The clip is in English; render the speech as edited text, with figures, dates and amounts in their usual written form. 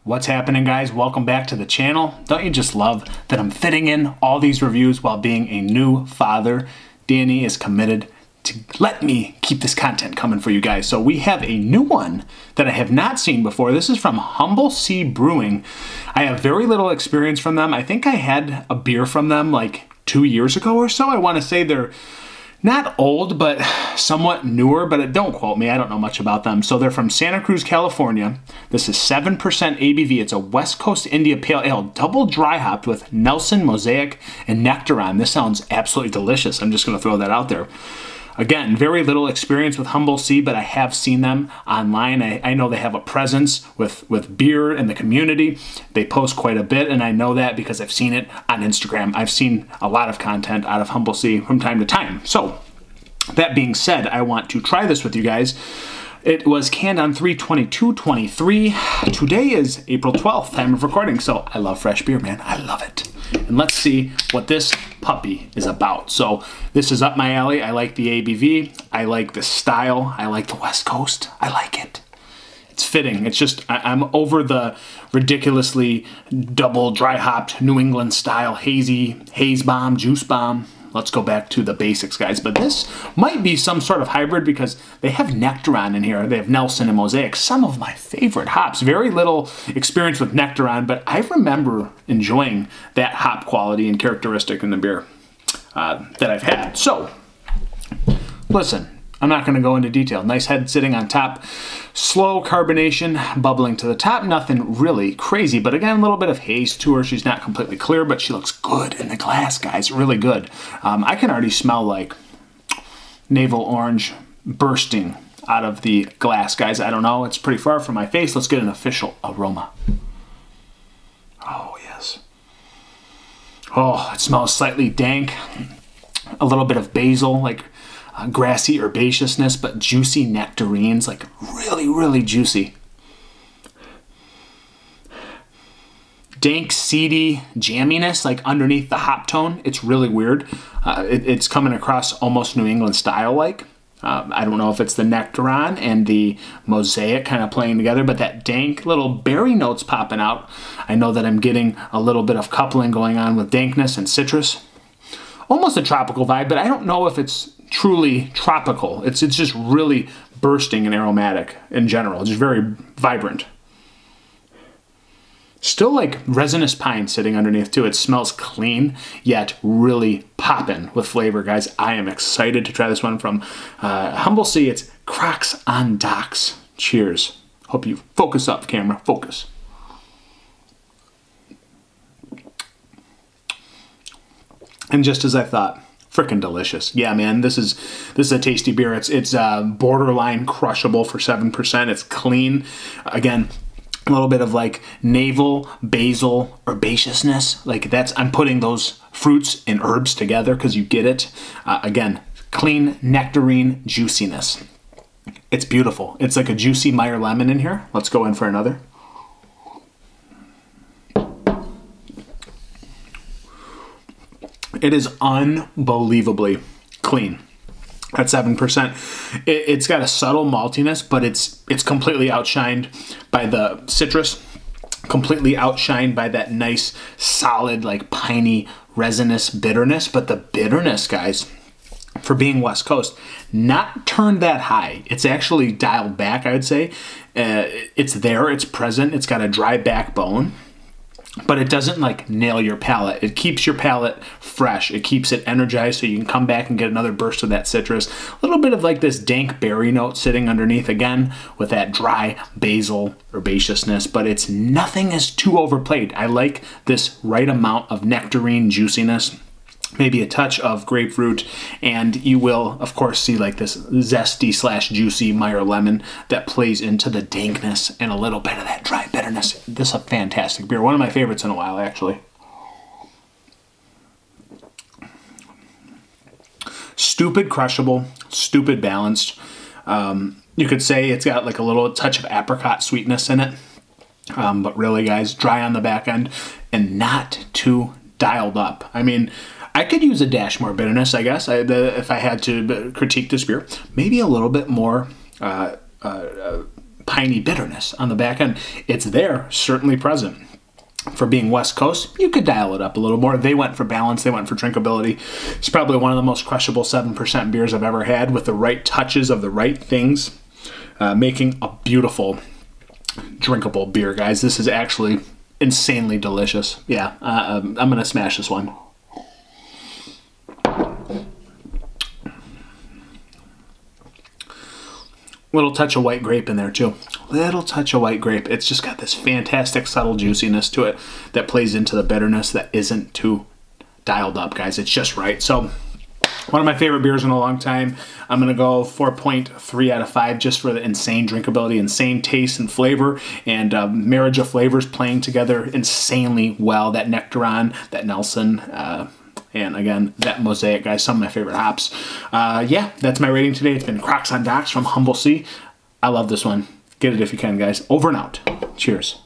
What's happening, guys? Welcome back to the channel. Don't you just love that I'm fitting in all these reviews while being a new father? Danny is committed to let me keep this content coming for you guys. So we have a new one that I have not seen before. This is from Humble Sea Brewing. I have very little experience from them. I think I had a beer from them like 2 years ago or so. I want to say they're not old, but somewhat newer, but don't quote me. I don't know much about them. So they're from Santa Cruz, California. This is 7% ABV. It's a West Coast India Pale Ale, double dry hopped with Nelson, Mosaic, and Nectaron. This sounds absolutely delicious. I'm just going to throw that out there. Again, very little experience with Humble Sea, but I have seen them online. I know they have a presence with beer in the community. They post quite a bit, and I know that because I've seen it on Instagram. I've seen a lot of content out of Humble Sea from time to time. So, that being said, I want to try this with you guys. It was canned on 3/22/23. Today is April 12th, time of recording, so I love fresh beer, man. I love it. And let's see what this puppy is about. So this is up my alley. I like the ABV. I like the style. I like the West Coast. I like it. It's fitting. It's just, I'm over the ridiculously double dry hopped New England style hazy, haze bomb, juice bomb. Let's go back to the basics, guys. But this might be some sort of hybrid because they have Nectaron in here. They have Nelson and Mosaic, some of my favorite hops. Very little experience with Nectaron, but I remember enjoying that hop quality and characteristic in the beer that I've had. So, listen. I'm not going to go into detail. Nice head sitting on top. Slow carbonation bubbling to the top. Nothing really crazy, but again, a little bit of haze to her. She's not completely clear, but she looks good in the glass, guys. Really good. I can already smell like navel orange bursting out of the glass, guys. I don't know. It's pretty far from my face. Let's get an official aroma. Oh, yes. Oh, it smells slightly dank. A little bit of basil, like grassy herbaceousness, but juicy nectarines, like really, really juicy. Dank, seedy jamminess, like underneath the hop tone. It's really weird. It's coming across almost New England style like. I don't know if it's the Nectaron and the Mosaic kind of playing together, but that dank little berry notes popping out. I know that I'm getting a little bit of coupling going on with dankness and citrus. Almost a tropical vibe, but I don't know if it's truly tropical. It's just really bursting and aromatic in general. Just very vibrant. Still like resinous pine sitting underneath too. It smells clean, yet really poppin' with flavor, guys. I am excited to try this one from Humble Sea. It's Crocs on Docks. Cheers. Hope you focus up, camera. Focus. And just as I thought, freaking delicious. Yeah, man, this is a tasty beer. It's borderline crushable for 7%. It's clean. Again, a little bit of like navel, basil, herbaceousness. Like I'm putting those fruits and herbs together because you get it. Again, clean nectarine juiciness. It's beautiful. It's like a juicy Meyer lemon in here. Let's go in for another. It is unbelievably clean at 7%. It's got a subtle maltiness, but it's completely outshined by the citrus, completely outshined by that nice, solid, like piney, resinous bitterness. But the bitterness, guys, for being West Coast, not turned that high. It's actually dialed back, I would say. It's there, it's present, it's got a dry backbone. But it doesn't like nail your palate. It keeps your palate fresh. It keeps it energized so you can come back and get another burst of that citrus. A little bit of like this dank berry note sitting underneath again with that dry basil herbaceousness, but it's nothing is too overplayed. I like this right amount of nectarine juiciness. Maybe a touch of grapefruit, and you will, of course, see like this zesty / juicy Meyer lemon that plays into the dankness and a little bit of that dry bitterness. This is a fantastic beer. One of my favorites in a while, actually. Stupid crushable, stupid balanced. You could say it's got like a little touch of apricot sweetness in it. But really, guys, dry on the back end and not too dialed up. I mean, I could use a dash more bitterness, I guess, if I had to critique this beer. Maybe a little bit more piney bitterness on the back end. It's there, certainly present. For being West Coast, you could dial it up a little more. They went for balance. They went for drinkability. It's probably one of the most crushable 7% beers I've ever had, with the right touches of the right things, making a beautiful, drinkable beer, guys. This is actually insanely delicious. Yeah, I'm going to smash this one. Little touch of white grape in there too. Little touch of white grape. It's just got this fantastic subtle juiciness to it that plays into the bitterness that isn't too dialed up, guys. It's just right. So one of my favorite beers in a long time. I'm going to go 4.3 out of 5 just for the insane drinkability, insane taste and flavor, and marriage of flavors playing together insanely well. That Nectaron, that Nelson, and again, that Mosaic, guys, some of my favorite hops. Yeah, that's my rating today. It's been Crocs on Docks from Humble Sea. I love this one. Get it if you can, guys. Over and out. Cheers.